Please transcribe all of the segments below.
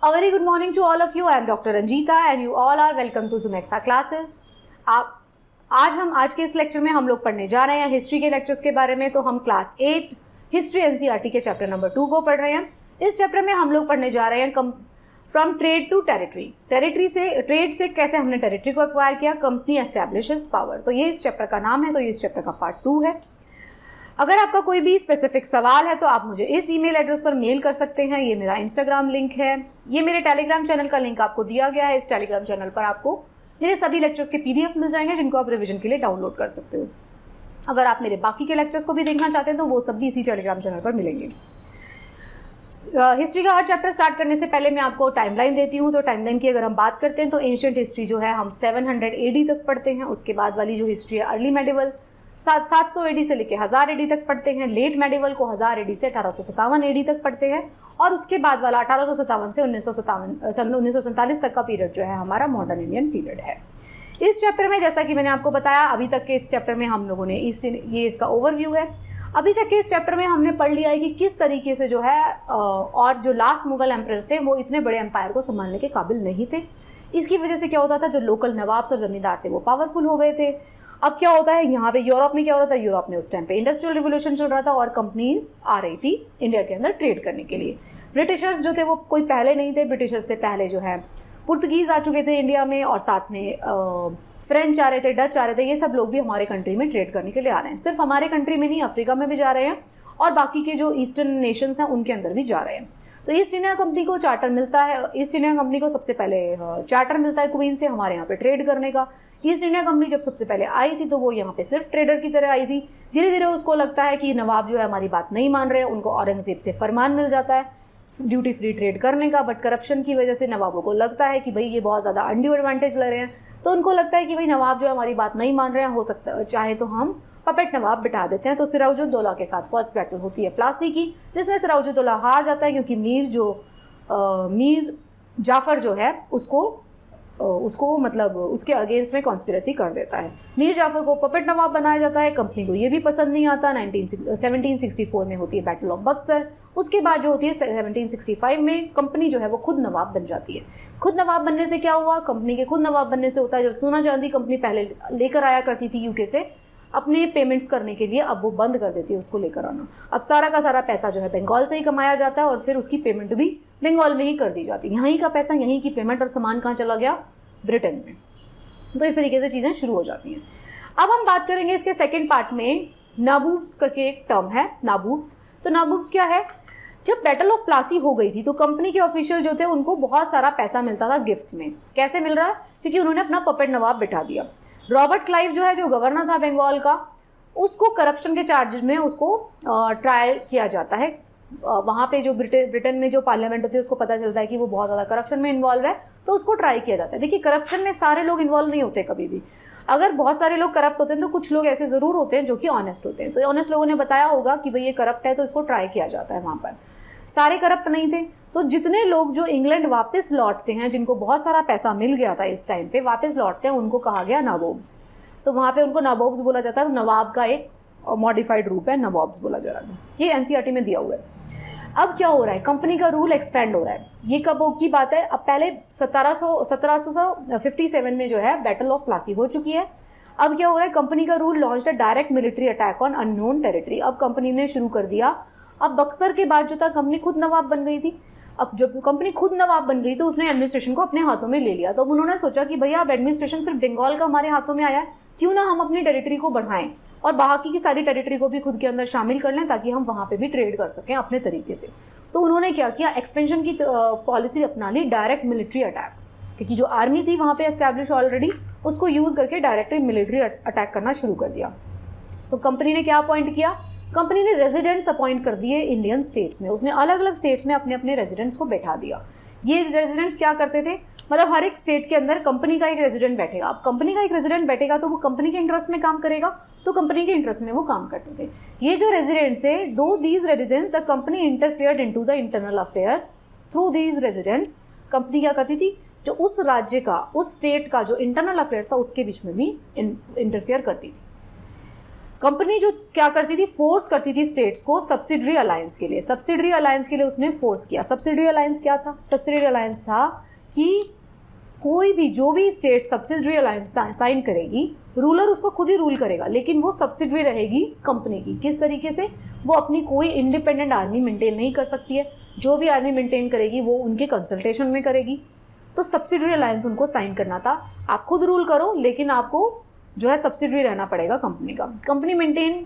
A very good morning to all of you. I am Dr. Ranjita and you all are welcome to Zumexa classes. आज के इस lecture में हम लोग पढ़ने जा रहे हैं हिस्ट्री के लेक्चर्स के बारे में। तो हम क्लास 8 हिस्ट्री एनसीईआरटी के चैप्टर नंबर 2 को पढ़ रहे हैं। इस चैप्टर में हम लोग पढ़ने जा रहे हैं from trade to territory. Trade से कैसे हमने टेरिटरी को एक्वायर किया, कंपनी एस्टैब्लिशेस पावर। तो ये इस चैप्टर का नाम है, तो ये इस चैप्टर का पार्ट 2 है। अगर आपका कोई भी स्पेसिफिक सवाल है तो आप मुझे इस ईमेल एड्रेस पर मेल कर सकते हैं। ये मेरा इंस्टाग्राम लिंक है, ये मेरे टेलीग्राम चैनल का लिंक आपको दिया गया है। इस टेलीग्राम चैनल पर आपको मेरे सभी लेक्चर्स के पीडीएफ मिल जाएंगे जिनको आप रिवीजन के लिए डाउनलोड कर सकते हो। अगर आप मेरे बाकी के लेक्चर्स को भी देखना चाहते हैं तो वो सब भी इसी टेलीग्राम चैनल पर मिलेंगे। हिस्ट्री का हर चैप्टर स्टार्ट करने से पहले मैं आपको टाइमलाइन देती हूँ। तो टाइमलाइन की अगर हम बात करते हैं तो एंशिएंट हिस्ट्री जो है हम 700 एडी तक पढ़ते हैं। उसके बाद वाली जो हिस्ट्री है अर्ली मेडिवल 700 एडी से लेकर 1000 एडी तक पढ़ते हैं। लेट मेडिवल को 1000 एडी से 1857 एडी तक पढ़ते हैं। और उसके बाद वाला 1857 से 1947 तक का पीरियड जो है हमारा मॉडर्न इंडियन पीरियड है। इस चैप्टर में जैसा कि मैंने आपको बताया, अभी तक के इस चैप्टर में हम लोगों ने ये इसका ओवरव्यू है। अभी तक के इस चैप्टर में हमने पढ़ लिया है कि किस तरीके से जो है और जो लास्ट मुगल एम्परर्स थे वो इतने बड़े एम्पायर को संभालने के काबिल नहीं थे। इसकी वजह से क्या होता था, जो लोकल नवाब्स और जमींदार थे वो पावरफुल हो गए थे। अब क्या होता है यहाँ पे यूरोप में क्या हो रहा था, यूरोप में उस टाइम पे इंडस्ट्रियल रिवोल्यूशन चल रहा था और कंपनीज आ रही थी इंडिया के अंदर ट्रेड करने के लिए। ब्रिटिशर्स जो थे वो कोई पहले नहीं थे, ब्रिटिशर्स से पहले जो है पुर्तगीज आ चुके थे इंडिया में, और साथ में फ्रेंच आ रहे थे, डच आ रहे थे। ये सब लोग भी हमारे कंट्री में ट्रेड करने के लिए आ रहे हैं। सिर्फ हमारे कंट्री में नहीं, अफ्रीका में भी जा रहे हैं और बाकी के जो ईस्टर्न नेशंस हैं उनके अंदर भी जा रहे हैं। तो ईस्ट इंडिया कंपनी को चार्टर मिलता है। ईस्ट इंडिया कंपनी को सबसे पहले चार्टर मिलता है क्वीन से हमारे यहाँ पे ट्रेड करने का। ईस्ट इंडिया कंपनी जब सबसे पहले आई थी तो वो यहाँ पे सिर्फ ट्रेडर की तरह आई थी। धीरे धीरे उसको लगता है कि नवाब जो है हमारी बात नहीं मान रहे हैं। उनको औरंगजेब से फरमान मिल जाता है ड्यूटी फ्री ट्रेड करने का, बट करप्शन की वजह से नवाबों को लगता है कि भाई ये बहुत ज़्यादा अनड्यू एडवांटेज ले रहे हैं। तो उनको लगता है कि भाई नवाब जो है हमारी बात नहीं मान रहे हैं, हो सकता है चाहे तो हम पपेट नवाब बिठा देते हैं। तो सिराजुद्दौला के साथ फर्स्ट बैटल होती है प्लासी की, जिसमें सिराजुद्दौला हार जाता है क्योंकि मीर जाफ़र जो है उसको मतलब उसके अगेंस्ट में कॉन्स्पिरेसी कर देता है। मीर जाफ़र को पपेट नवाब बनाया जाता है। कंपनी को ये भी पसंद नहीं आता। 1764 में होती है बैटल ऑफ बक्सर। उसके बाद जो होती है 1765 में कंपनी जो है वो खुद नवाब बन जाती है। खुद नवाब बनने से क्या हुआ, कंपनी के खुद नवाब बनने से होता है जो सोना चांदी कंपनी पहले लेकर आया करती थी यूके से अपने पेमेंट्स करने के लिए, अब वो बंद कर देती है उसको लेकर आना। अब सारा का सारा पैसा जो है बंगाल से ही कमाया जाता है और फिर उसकी पेमेंट भी बंगाल में ही कर दी जाती है। यहीं का पैसा, यहीं की पेमेंट, और सामान कहाँ चला गया, ब्रिटेन में। तो इस तरीके से चीज़ें शुरू हो जाती हैं। अब हम बात करेंगे इसके सेकेंड पार्ट में नाबूब्स करके एक टर्म है, नाबूब्स। तो नाबूब्स क्या है, जब बैटल ऑफ प्लासी हो गई थी तो कंपनी के ऑफिशियल जो थे उनको बहुत सारा पैसा मिलता था गिफ्ट में। कैसे मिल रहा है, क्योंकि उन्होंने अपना पपेट नवाब बिठा दिया। रॉबर्ट क्लाइव जो है, जो गवर्नर था बंगाल का, उसको करप्शन के चार्जेस में उसको ट्रायल किया जाता है। वहाँ पे जो ब्रिटेन में जो पार्लियामेंट होती है उसको पता चलता है कि वो बहुत ज़्यादा करप्शन में इन्वॉल्व है, तो उसको ट्राई किया जाता है। देखिए, करप्शन में सारे लोग इन्वॉल्व नहीं होते कभी भी। अगर बहुत सारे लोग करप्ट होते हैं तो कुछ लोग ऐसे ज़रूर होते हैं जो कि ऑनेस्ट होते हैं। तो ऑनेस्ट लोगों ने बताया होगा कि भाई ये करप्ट है, तो इसको ट्राई किया जाता है। वहाँ पर सारे करप्ट नहीं थे। तो जितने लोग जो इंग्लैंड वापस लौटते हैं, जिनको बहुत सारा पैसा मिल गया था इस टाइम पे, वापस लौटते हैं, उनको कहा गया नवाब्स। तो वहाँ पे उनको नवाब्स बोला जाता है। तो नवाब का एक मॉडिफाइड रूप है, नवाब्स बोला जा रहा है। ये एनसीईआरटी में दिया हुआ है। अब क्या हो रहा है, कंपनी का रूल एक्सपेंड हो रहा है। ये कब की बात है, अब पहले 1757 में जो है बैटल ऑफ प्लासी हो चुकी है। अब क्या हो रहा है, कंपनी का rule launched a direct military attack on unknown territory. अब कंपनी ने शुरू कर दिया। अब बक्सर के बाद जो था, कंपनी खुद नवाब बन गई थी। अब जब कंपनी खुद नवाब बन गई तो उसने एडमिनिस्ट्रेशन को अपने हाथों में ले लिया। तो अब उन्होंने सोचा कि भैया अब एडमिनिस्ट्रेशन सिर्फ बंगाल का हमारे हाथों में आया है, क्यों ना हम अपनी टेरिटरी को बढ़ाएं और बाकी की सारी टेरिटरी को भी खुद के अंदर शामिल कर लें, ताकि हम वहाँ पे भी ट्रेड कर सकें अपने तरीके से। तो उन्होंने क्या किया, एक्सपेंशन की पॉलिसी अपना ली, डायरेक्ट मिलिट्री अटैक। क्योंकि जो आर्मी थी वहाँ पे एस्टैब्लिश ऑलरेडी, उसको यूज़ करके डायरेक्ट मिलिट्री अटैक करना शुरू कर दिया। तो कंपनी ने क्या अपॉइंट किया, कंपनी ने रेजिडेंट्स अपॉइंट कर दिए इंडियन स्टेट्स में। उसने अलग अलग स्टेट्स में अपने अपने रेजिडेंट्स को बैठा दिया। ये रेजिडेंट्स क्या करते थे, मतलब हर एक स्टेट के अंदर कंपनी का एक रेजिडेंट बैठेगा। अब कंपनी का एक रेजिडेंट बैठेगा तो वो कंपनी के इंटरेस्ट में काम करेगा, तो कंपनी के इंटरेस्ट में वो काम करते थे। ये जो रेजिडेंट्स है, दो these residents the company interfered into the internal affairs through these residents. Company क्या करती थी, जो उस राज्य का, उस स्टेट का जो इंटरनल अफेयर्स था उसके बीच में भी इंटरफेयर करती थी। कंपनी जो क्या करती थी, फोर्स करती थी स्टेट्स को सब्सिडरी अलायंस के लिए। सब्सिडरी अलायंस के लिए उसने फोर्स किया। सब्सिडरी अलायंस क्या था? सब्सिडरी अलायंस था कि कोई भी जो भी स्टेट सब्सिडरी अलायंस साइन करेगी, रूलर उसको खुद ही रूल करेगा, लेकिन वो सब्सिडरी रहेगी कंपनी की। किस तरीके से? वो अपनी कोई इंडिपेंडेंट आर्मी मेंटेन नहीं कर सकती है, जो भी आर्मी मेंटेन करेगी वो उनके कंसल्टेशन में करेगी। तो सब्सिडरी अलायंस उनको साइन करना था। आप खुद रूल करो, लेकिन आपको जो है सब्सिडरी रहना पड़ेगा कंपनी का। Company maintain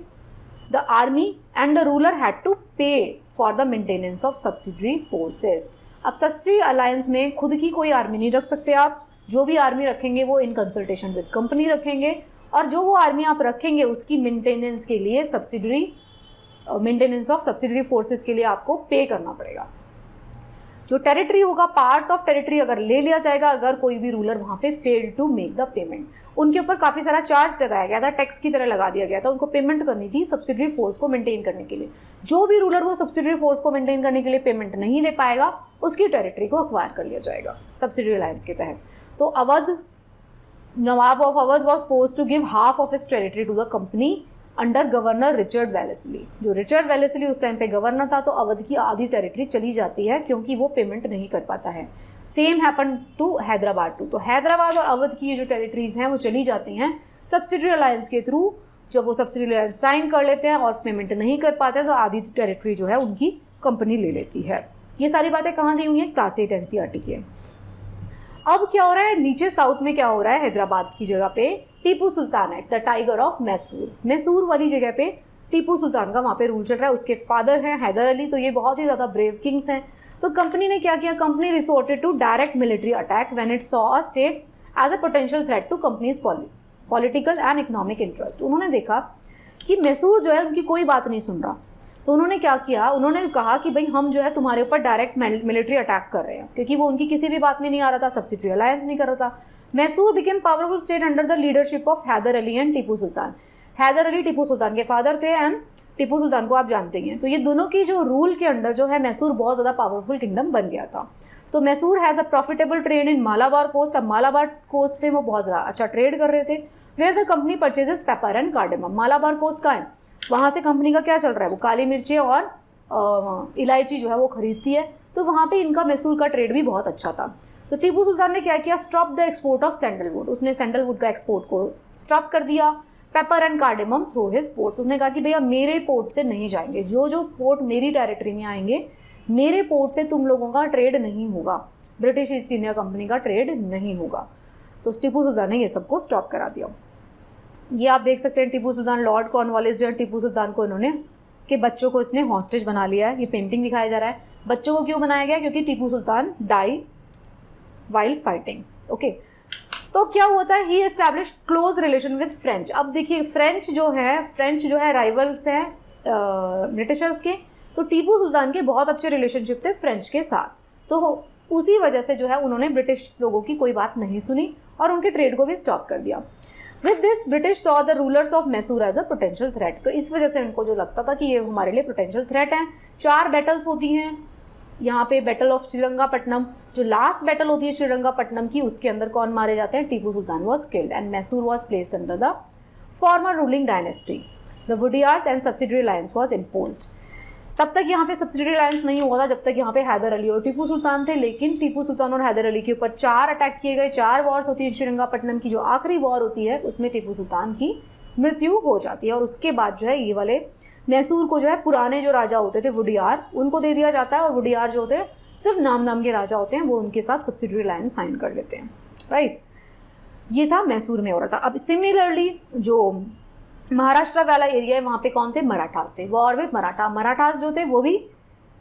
the army and the ruler had to pay for the maintenance of subsidiary forces. अब सब्सिडरी अलायंस में खुद की कोई आर्मी नहीं रख सकते आप। जो भी आर्मी रखेंगे वो इन कंसल्टेशन विद कंपनी रखेंगे, और जो वो आर्मी आप रखेंगे उसकी मेंटेनेंस के लिए subsidiary maintenance of subsidiary forces के लिए आपको पे करना पड़ेगा। जो टेरिटरी होगा, पार्ट ऑफ टेरिटरी अगर ले लिया जाएगा, अगर कोई भी रूलर वहाँ पे fail to make the payment, उनके ऊपर काफ़ी सारा चार्ज लगाया गया था, टैक्स की तरह लगा दिया गया था। उनको पेमेंट करनी थी सब्सिडरी फोर्स को मेंटेन करने के लिए। जो भी रूलर वो सब्सिडरी फोर्स को मेंटेन करने के लिए पेमेंट नहीं दे पाएगा, उसकी टेरिटरी को अक्वायर कर लिया जाएगा सब्सिडरी अलायंस के तहत। तो Awadh, nawab of Awadh was force to give half of his territory to the company under governor Richard Wellesley. जो रिचर्ड वेलेस्ली उस टाइम पे गवर्नर था, तो अवध की आधी टेरिटरी चली जाती है क्योंकि वो पेमेंट नहीं कर पाता है। Same happen to Hyderabad too. तो हैदराबाद और अवध की ये जो टेरिटरीज हैं वो चली जाती हैं सब्सिडरी अलायंस के थ्रू। जब वो सब्सिडरी अलायंस साइन कर लेते हैं और पेमेंट नहीं कर पाते हैं, तो आधी टेरिटरी जो है उनकी कंपनी ले लेती है। ये सारी बातें कहाँ दी हुई हैं? क्लास 8 NCERT के। अब क्या हो रहा है नीचे साउथ में? क्या हो रहा है? हैदराबाद की जगह पे टीपू सुल्तान है, the tiger of Mysore. Mysore वाली जगह पे टीपू सुल्तान का वहाँ पे रूल चल रहा है। उसके फादर हैं हैदर अली, तो ये बहुत ही ज़्यादा ब्रेव किंग्स हैं। तो कंपनी ने क्या किया? Company resorted to direct military attack when it saw a state as a potential threat to company's political and economic interest. उन्होंने देखा कि मैसूर जो है उनकी कोई बात नहीं सुन रहा, तो उन्होंने क्या किया? उन्होंने कहा कि भाई हम जो है तुम्हारे ऊपर डायरेक्ट मिलिट्री अटैक कर रहे हैं, क्योंकि वो उनकी किसी भी बात में नहीं आ रहा था, सब्सिडरी अलायंस नहीं कर रहा था। Mysore became powerful state under the leadership of Hyder Ali and Tipu Sultan. Hyder Ali Tipu Sultan के फादर थे, एंड टीपू सुल्तान को आप जानते हैं। तो ये दोनों की जो रूल के अंडर जो है मैसूर बहुत ज़्यादा पावरफुल किंगडम बन गया था। तो Mysore has a profitable trade in Malabar coast. अब मालाबार कोस्ट पे वो बहुत ज़्यादा अच्छा ट्रेड कर रहे थे। Where the company purchases pepper and cardamom. Malabar coast का है, वहाँ से कंपनी का क्या चल रहा है? वो काली मिर्ची और इलायची जो है वो खरीदती है। तो वहाँ पे इनका मैसूर का ट्रेड भी बहुत अच्छा था। तो टीपू सुल्तान ने क्या किया? Stop the export of sandalwood. उसने सैंडलवुड का एक्सपोर्ट को स्टॉप कर दिया। Paper and cardamom through his port. उसने कहा कि भैया मेरे पोर्ट से नहीं जाएंगे, जो जो पोर्ट मेरी टेरिटरी में आएंगे, मेरे पोर्ट से तुम लोगों का ट्रेड नहीं होगा, ब्रिटिश ईस्ट इंडिया कंपनी का ट्रेड नहीं होगा। तो टीपू सुल्तान ने ये सबको स्टॉप करा दिया। ये आप देख सकते हैं टीपू सुल्तान, लॉर्ड कॉर्नवालिस जो है टीपू सुल्तान को इन्होंने के बच्चों को इसने हॉस्टेज बना लिया है। ये पेंटिंग दिखाया जा रहा है। बच्चों को क्यों बनाया गया? क्योंकि Tipu Sultan die while fighting. Okay, तो क्या होता है? He establish close relation with French. अब देखिए फ्रेंच जो है राइवल्स हैं ब्रिटिशर्स के। तो टीपू सुल्तान के बहुत अच्छे रिलेशनशिप थे फ्रेंच के साथ। तो उसी वजह से जो है उन्होंने ब्रिटिश लोगों की कोई बात नहीं सुनी और उनके ट्रेड को भी स्टॉप कर दिया। With this British saw the rulers of Mysore as a potential threat. तो इस वजह से उनको जो लगता था कि ये हमारे लिए पोटेंशियल थ्रेट हैं। 4 बैटल्स होती हैं यहाँ पे। बैटल ऑफ श्रीरंगापट्टनम, जो लास्ट बैटल होती है श्रीरंगापट्टनम की, उसके अंदर कौन मारे जाते हैं? Tipu Sultan was killed and Mysore was placed under the former ruling dynasty. The Wodeyars and subsidiary alliance was imposed. तब तक यहाँ पे सब्सिडरी अलायंस नहीं हुआ था जब तक यहाँ पे हैदर अली और टीपू सुल्तान थे। लेकिन टीपू सुल्तान और हैदर अली के ऊपर 4 अटैक किए गए। 4 वॉर्स होती है। श्रीरंगापट्टनम की जो आखिरी वॉर होती है उसमें टीपू सुल्तान की मृत्यु हो जाती है, और उसके बाद जो है ये वाले मैसूर को जो है पुराने जो राजा होते थे वुडियार, उनको दे दिया जाता है। और वुडियार जो होते हैं सिर्फ नाम के राजा होते हैं, वो उनके साथ सब्सिडरी अलायंस साइन कर लेते हैं। राइट, ये था मैसूर में हो रहा था। अब सिमिलरली जो महाराष्ट्र वाला एरिया है वहाँ पे कौन थे? मराठास थे। War with Maratha. मराठास जो थे वो भी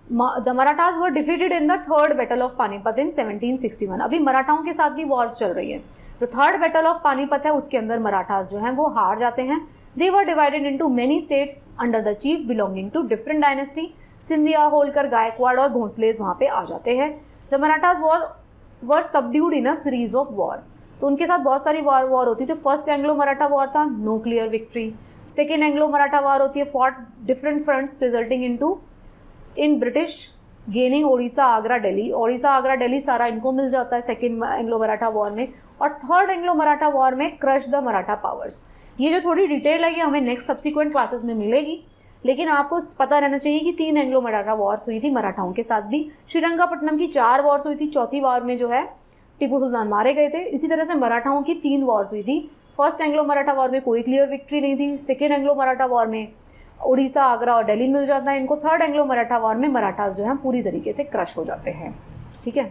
the Marathas were defeated in the 3rd battle of Panipat in 1761। अभी मराठाओं के साथ भी वॉर्स चल रही है। जो 3rd बैटल ऑफ पानीपत है उसके अंदर मराठास जो हैं वो हार जाते हैं। They were divided into many states under the chief belonging to different dynasty. Scindia, Holkar, Gaekwad और भोंसलेज वहाँ पे आ जाते हैं। The Marathas were subdued in a series of war. तो उनके साथ बहुत सारी वॉर होती थी। फर्स्ट एंग्लो मराठा वॉर था, no clear victory. Second Anglo Maratha war होती है, fought different fronts resulting in British gaining Odisha, Agra, Delhi. Odisha, Agra, Delhi सारा इनको मिल जाता है सेकेंड एंग्लो मराठा वॉर में। और 3rd एंग्लो मराठा वॉर में क्रश द मराठा पावर्स। ये जो थोड़ी डिटेल है ये हमें नेक्स्ट सब्सिक्वेंट क्लासेस में मिलेगी, लेकिन आपको पता रहना चाहिए कि 3 एंग्लो मराठा वॉर्स हुई थी मराठाओं के साथ भी। श्रीरंगपट्टनम की 4 वॉर्स हुई थी, चौथी वॉर में जो है टीपू सुल्तान मारे गए थे। इसी तरह से मराठाओं की 3 वॉर्स हुई थी। फर्स्ट एंग्लो मराठा वॉर में कोई क्लियर विक्ट्री नहीं थी। सेकेंड एंग्लो मराठा वॉर में उड़ीसा, आगरा और दिल्ली मिल जाता है इनको। थर्ड एंग्लो मराठा वॉर में मराठास जो हैं पूरी तरीके से क्रश हो जाते हैं। ठीक है।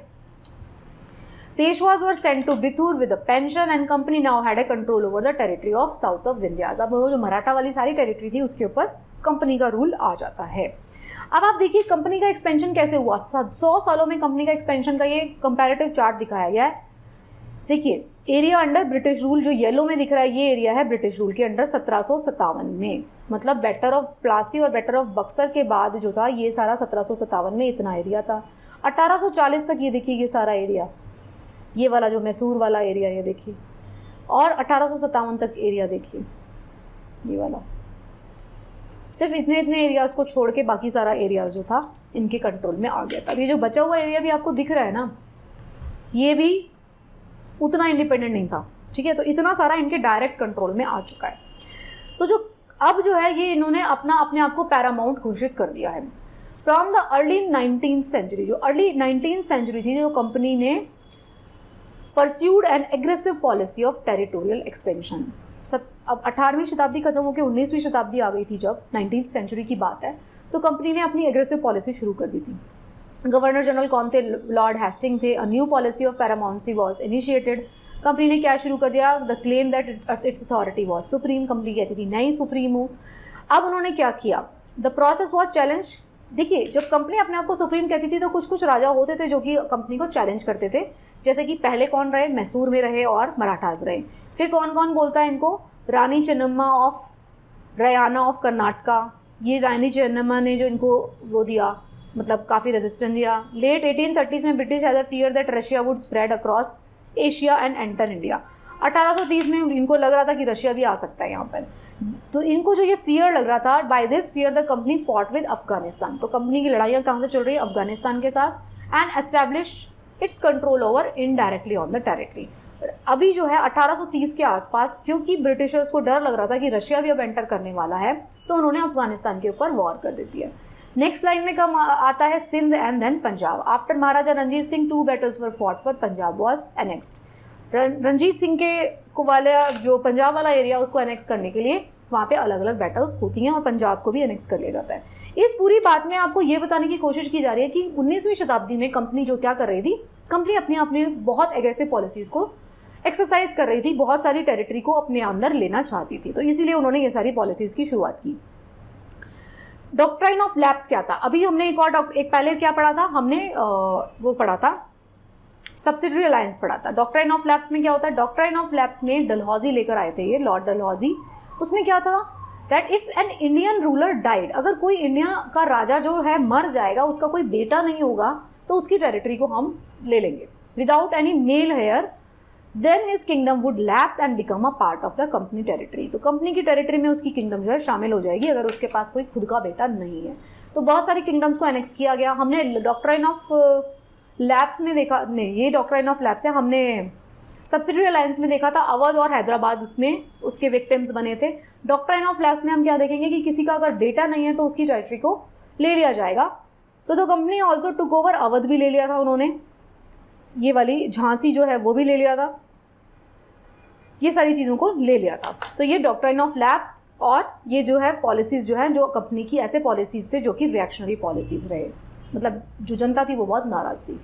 Peshwas were sent to Bithur with a pension and company now had a control over the territory of south of Vindhyas. अब वो जो मराठा वाली सारी टेरिटरी थी उसके ऊपर कंपनी का रूल आ जाता है। अब आप देखिए कंपनी का एक्सपेंशन कैसे हुआ। 100 सालों में कंपनी का एक्सपेंशन का ये कंपैरेटिव चार्ट दिखाया गया है। देखिए एरिया अंडर ब्रिटिश रूल जो येलो में दिख रहा है ये एरिया है ब्रिटिश रूल के अंडर 1757 में, मतलब बेटर ऑफ प्लासी और बेटर ऑफ बक्सर के बाद जो था ये सारा 1757 में इतना एरिया था। 1840 तक ये देखिए ये सारा एरिया, ये वाला जो मैसूर वाला एरिया ये देखिए, और 1857 तक एरिया देखिए ये वाला। सिर्फ इतने एरियाज को छोड़ के बाकी सारा एरियाज जो था इनके कंट्रोल में आ गया था। ये जो बचा हुआ एरिया भी आपको दिख रहा है ना, ये भी उतना इंडिपेंडेंट नहीं था। ठीक है, तो इतना सारा इनके डायरेक्ट कंट्रोल में आ चुका है। तो जो अब जो है ये इन्होंने अपने आप को पैरामाउंट घोषित कर दिया है। From the early 19th century, जो अर्ली 19th सेंचुरी थी, जो कंपनी ने pursued an aggressive policy of territorial expansion. अब 18वीं शताब्दी खत्म होकर 19वीं शताब्दी आ गई थी, जब 19th सेंचुरी की बात है, तो कंपनी ने अपनी एग्रेसिव पॉलिसी शुरू कर दी थी। गवर्नर जनरल कौन थे? लॉर्ड हेस्टिंग थे। A new policy of paramountcy was initiated. Company ने क्या शुरू कर दिया? The claim that it's authority was supreme. Company कहती थी नहीं सुप्रीम हूँ। अब उन्होंने क्या किया? The process was challenge. देखिए जब कंपनी अपने आप को सुप्रीम कहती थी तो कुछ कुछ राजा होते थे जो कि कंपनी को चैलेंज करते थे, जैसे कि पहले कौन रहे? मैसूर में रहे और मराठास रहे। फिर कौन कौन बोलता है इनको? Rani Chennamma of रयाना of Karnataka. ये रानी चेन्नम्मा ने जो इनको वो दिया, मतलब काफ़ी रेजिस्टेंस दिया। लेट 1830s में British had a fear that Russia would spread across Asia and enter India. 1830 में इनको लग रहा था कि रशिया भी आ सकता है यहाँ पर, तो इनको जो ये फियर लग रहा था, by this fear the company fought with Afghanistan. तो कंपनी की लड़ाइयाँ कहाँ से चल रही है? अफगानिस्तान के साथ। And establish it's control over indirectly on the territory. अभी जो है 1830 के आसपास, क्योंकि ब्रिटिशर्स को डर लग रहा था कि रशिया भी अब एंटर करने वाला है, तो उन्होंने अफगानिस्तान के ऊपर वॉर कर देती है। नेक्स्ट लाइन में कम आता है Sindh and then Punjab. After Maharaja Ranjit Singh 2 battles were fought for Punjab was annexed. Ranjit Singh के को वाले जो पंजाब वाला एरिया उसको एनेक्स करने के लिए वहाँ पे अलग अलग बैटल्स होती हैं और पंजाब को भी एनेक्स कर लिया जाता है। इस पूरी बात में आपको ये बताने की कोशिश की जा रही है कि 19वीं शताब्दी में कंपनी जो क्या कर रही थी, कंपनी अपने बहुत एग्रेसिव पॉलिसीज़ को एक्सरसाइज कर रही थी, बहुत सारी टेरिटरी को अपने अंदर लेना चाहती थी, तो इसीलिए उन्होंने ये सारी पॉलिसीज़ की शुरुआत की। डॉक्ट्राइन ऑफ लैप्स क्या था? अभी हमने एक पहले क्या पढ़ा था? हमने वो पढ़ा था, सब्सिडरी अलायंस पढ़ा था। डॉक्ट्राइन ऑफ लैप्स में क्या होता है? डॉक्ट्राइन ऑफ लैप्स में डलहौजी लेकर आए थे ये, लॉर्ड डलहौजी। उसमें क्या था? That if an Indian ruler died, अगर कोई इंडिया का राजा जो है मर जाएगा, उसका कोई बेटा नहीं होगा, तो उसकी टेरिटरी को हम ले लेंगे without any male heir, then his kingdom would lapse and become a part of the company territory. तो कंपनी की टेरिटरी में उसकी किंगडम जो है शामिल हो जाएगी अगर उसके पास कोई खुद का बेटा नहीं है। तो बहुत सारी किंगडम्स को एनेक्स किया गया। हमने डॉक्ट्राइन ऑफ लैप्स में देखा, नहीं ये डॉक्ट्राइन ऑफ लैप्स है, हमने सब्सिडरी अलायंस में देखा था, अवध और हैदराबाद उसमें उसके विक्टिम्स बने थे। डॉक्ट्राइन ऑफ लैप्स में हम क्या देखेंगे कि किसी का अगर बेटा नहीं है तो उसकी टेरिटरी को ले लिया जाएगा। तो company also took over, Awadh भी ले लिया था उन्होंने, ये वाली झांसी जो है वो भी ले लिया था, ये सारी चीज़ों को ले लिया था। तो ये डॉक्ट्राइन ऑफ लैप्स और ये जो है पॉलिसीज़ जो हैं, जो कंपनी की ऐसे पॉलिसीज़ थे जो कि रिएक्शनरी पॉलिसीज़ रहे, मतलब जो जनता थी वो बहुत नाराज़ थी।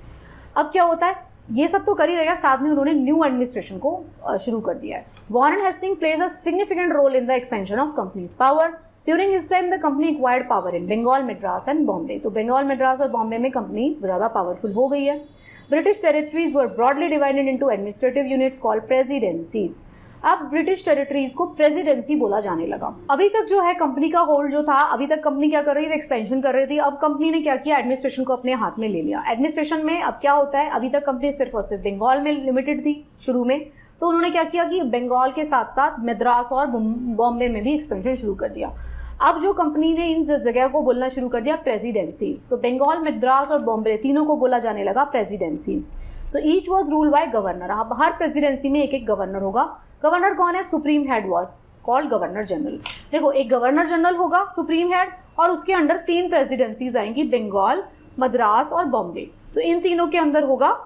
अब क्या होता है? ये सब तो कर ही रहेगा, साथ में उन्होंने न्यू एडमिनिस्ट्रेशन को शुरू कर दिया है। Warren Hasting plays a significant role in the expansion of company's power. During his time the company acquired power in Bengal, Madras and Bombay. तो बंगाल, मद्रास और बॉम्बे में कंपनी ज़्यादा पावरफुल हो गई है। British territories were broadly divided into administrative units called presidencies. अब British territories को presidency बोला जाने लगा। अभी तक जो है कंपनी का होल्ड जो था, अभी तक कंपनी क्या कर रही थी? एक्सपेंशन कर रही थी। अब कंपनी ने क्या किया? एडमिनिस्ट्रेशन को अपने हाथ में ले लिया। एडमिनिस्ट्रेशन में अब क्या होता है? अभी तक कंपनी सिर्फ और सिर्फ बंगाल में लिमिटेड थी शुरू में, तो उन्होंने क्या किया कि बंगाल के साथ साथ मद्रास और बॉम्बे में भी एक्सपेंशन शुरू कर दिया। अब जो कंपनी ने इन जगह को बोलना शुरू कर दिया प्रेसिडेंसीज। तो बंगाल, मद्रास और बॉम्बे तीनों को बोला जाने लगा presidencies. So each was rule by governor. अब हर प्रेसिडेंसी में एक एक गवर्नर होगा। गवर्नर कौन है? Supreme head was called governor general. देखो, एक गवर्नर जनरल होगा सुप्रीम हेड, और उसके अंडर 3 प्रेसिडेंसीज आएंगी, बंगाल, मद्रास और बॉम्बे। तो इन तीनों के अंदर होगा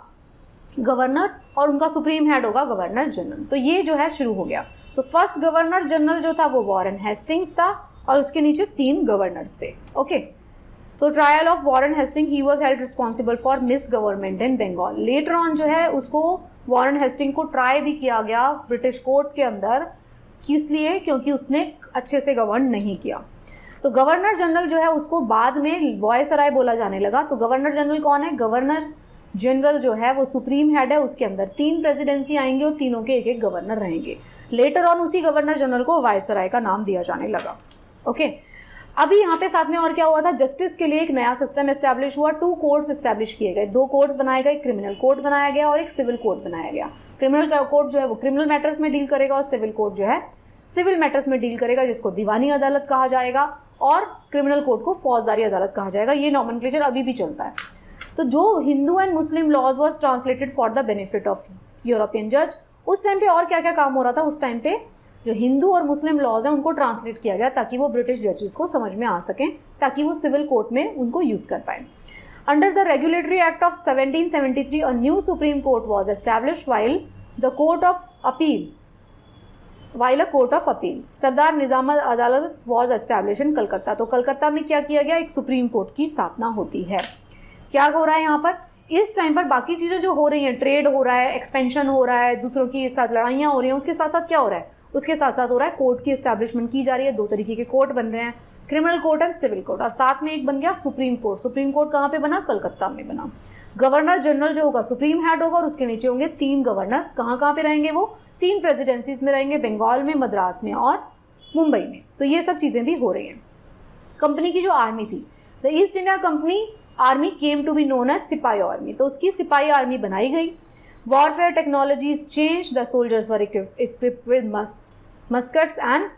गवर्नर और उनका सुप्रीम हेड होगा गवर्नर जनरल। तो ये जो है शुरू हो गया। तो फर्स्ट गवर्नर जनरल जो था वो वॉरेन हेस्टिंग्स था, और उसके नीचे 3 गवर्नर्स थे। ओके, तो trial of Warren Hasting, he was held responsible for misgovernment in Bengal. Later on जो है उसको वॉरेन हेस्टिंग को ट्राई भी किया गया ब्रिटिश कोर्ट के अंदर, किस लिए? क्योंकि उसने अच्छे से गवर्न नहीं किया। तो गवर्नर जनरल जो है उसको बाद में वायसराय बोला जाने लगा। तो गवर्नर जनरल कौन है? गवर्नर जनरल जो है वो सुप्रीम हेड है, उसके अंदर 3 प्रेसिडेंसी आएंगे और तीनों के एक एक गवर्नर रहेंगे। लेटर ऑन उसी गवर्नर जनरल को वायसराय का नाम दिया जाने लगा। ओके, अभी यहाँ पे साथ में और क्या हुआ था? जस्टिस के लिए एक नया सिस्टम एस्टैब्लिश हुआ। 2 कोर्ट्स एस्टैब्लिश किए गए, 2 कोर्ट्स बनाए गए, क्रिमिनल कोर्ट बनाया गया और एक सिविल कोर्ट बनाया गया। क्रिमिनल कोर्ट जो है वो क्रिमिनल मैटर्स में डील करेगा और सिविल कोर्ट जो है सिविल मैटर्स में डील करेगा, जिसको दीवानी अदालत कहा जाएगा, और क्रिमिनल कोर्ट को फौजदारी अदालत कहा जाएगा। ये नॉमेनक्लेचर अभी भी चलता है। तो जो Hindu and Muslim laws was translated for the benefit of European जज। उस टाइम पे और क्या क्या काम हो रहा था? उस टाइम पे जो हिंदू और मुस्लिम लॉज हैं उनको ट्रांसलेट किया गया ताकि वो ब्रिटिश जजेस को समझ में आ सकें, ताकि वो सिविल कोर्ट में उनको यूज़ कर पाए। Under the regulatory act of 1773 a new supreme court was established while a court of appeal Sardar Nizam Adalat was establish in Calcutta. तो कलकत्ता में क्या किया गया? एक सुप्रीम कोर्ट की स्थापना होती है। क्या हो रहा है यहाँ पर? इस टाइम पर बाकी चीज़ें जो हो रही हैं, ट्रेड हो रहा है, एक्सपेंशन हो रहा है, दूसरों के साथ लड़ाइयाँ हो रही हैं, उसके साथ साथ क्या हो रहा है? उसके साथ साथ हो रहा है कोर्ट की एस्टैब्लिशमेंट की जा रही है। 2 तरीके के कोर्ट बन रहे हैं, criminal court and civil court, और साथ में एक बन गया सुप्रीम कोर्ट। सुप्रीम कोर्ट कहाँ पे बना? कलकत्ता में बना। गवर्नर जनरल जो होगा सुप्रीम हेड होगा और उसके नीचे होंगे 3 गवर्नर्स। कहाँ पे रहेंगे वो? 3 प्रेसिडेंसीज में रहेंगे, बंगाल में, मद्रास में और मुंबई में। तो ये सब चीज़ें भी हो रही हैं। कंपनी की जो आर्मी थी, the East India company army came to be known as sipahi army. तो उसकी सिपाही आर्मी बनाई गई। Warfare technologies change, the soldiers were equipped with muskets and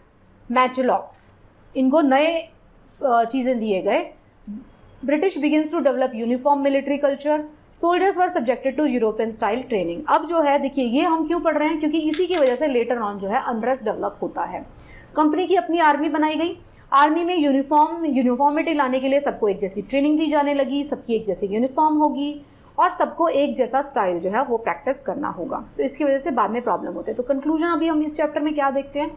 matchlocks. इनको नए चीज़ें दिए गए। British begins to develop uniform military culture, soldiers were subjected to European style training. अब जो है देखिए, ये हम क्यों पढ़ रहे हैं? क्योंकि इसी की वजह से लेटर ऑन जो है अनरेस्ट डेवलप होता है। कंपनी की अपनी आर्मी बनाई गई। आर्मी में यूनिफॉर्मिटी लाने के लिए सबको एक जैसी ट्रेनिंग दी जाने लगी, सबकी एक जैसी यूनिफॉर्म होगी और सबको एक जैसा स्टाइल जो है वो प्रैक्टिस करना होगा। तो इसकी वजह से बाद में प्रॉब्लम होते हैं। तो कंक्लूजन अभी हम इस चैप्टर में क्या देखते हैं?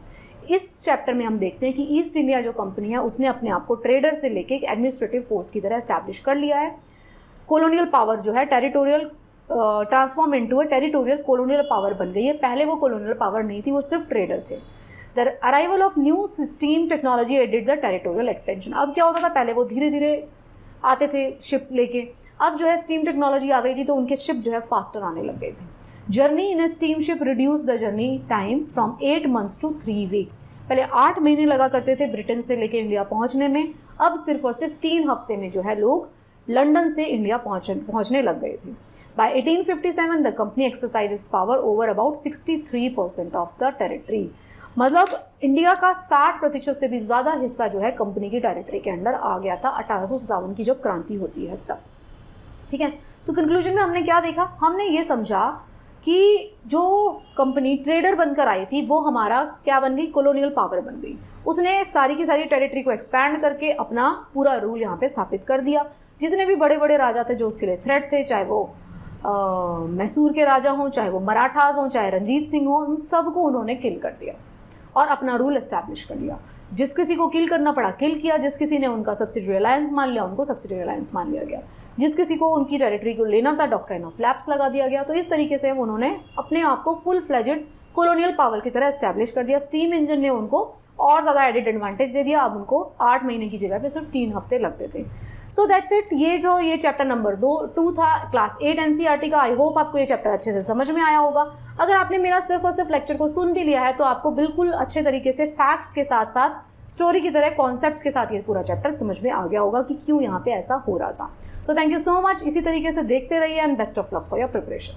इस चैप्टर में हम देखते हैं कि ईस्ट इंडिया जो कंपनी है उसने अपने आप को ट्रेडर से लेके एक एडमिनिस्ट्रेटिव फोर्स की तरह एस्टैब्लिश कर लिया है। कॉलोनियल पावर जो है territorial transform into a territorial colonial power बन गई है। पहले वो कॉलोनियल पावर नहीं थी, वो सिर्फ ट्रेडर थे। The arrival of new steam technology aided the territorial expansion. अब क्या होता था? पहले वो धीरे धीरे आते थे शिप लेके, अब जो है स्टीम टेक्नोलॉजी आ गई थी तो उनके शिप जो है फास्टर आने लग गए थे। Journey in A steam ship reduce the journey time from 8 months to 3 weeks। पहले 8 महीने लगा करते थे ब्रिटेन से लेके इंडिया पहुंचने में, अब सिर्फ और सिर्फ 3 हफ्ते में जो है लोग लंदन से इंडिया पहुंचने लग गए थे। By 1857 the company exercises power over about 63% of the territory. मतलब इंडिया का 60% से भी ज़्यादा हिस्सा जो है कंपनी की टेरिटरी के अंडर आ गया था 1857 की जब क्रांति होती है तब। ठीक है, तो कंक्लूजन में हमने क्या देखा? हमने ये समझा कि जो कंपनी ट्रेडर बनकर आई थी वो हमारा क्या बन गई? कॉलोनियल पावर बन गई। उसने सारी की सारी टेरिटरी को एक्सपैंड करके अपना पूरा रूल यहाँ पे स्थापित कर दिया। जितने भी बड़े बड़े राजा थे जो उसके लिए थ्रेट थे, चाहे वो मैसूर के राजा हों, चाहे वो मराठास हों, चाहे रंजीत सिंह हो, उन सबको उन्होंने किल कर दिया और अपना रूल एस्टैब्लिश कर लिया। जिस किसी को किल करना पड़ा किल किया, जिस किसी ने उनका सब्सिडियरी अलायंस मान लिया उनको सब्सिडियरी अलायंस मान लिया गया, जिस किसी को उनकी टेरिटरी को लेना था डॉक्ट्रिन ऑफ लैप्स लगा दिया गया। तो इस तरीके से उन्होंने अपने आप को फुल फ्लेजेड कॉलोनियल पावर की तरह एस्टैब्लिश कर दिया। स्टीम इंजन ने उनको और ज़्यादा एडिड एडवांटेज दे दिया। अब उनको 8 महीने की जगह पे सिर्फ 3 हफ्ते लगते थे। So that's it. ये चैप्टर नंबर 2 था क्लास 8 NCERT का। आई होप आपको ये चैप्टर अच्छे से समझ में आया होगा। अगर आपने मेरा सिर्फ और सिर्फ लेक्चर को सुन भी लिया है तो आपको बिल्कुल अच्छे तरीके से फैक्ट्स के साथ साथ स्टोरी की तरह कॉन्सेप्ट्स के साथ ये पूरा चैप्टर समझ में आ गया होगा कि क्यों यहाँ पे ऐसा हो रहा था। So thank you so much. इसी तरीके से देखते रहिए and best of luck for your preparation.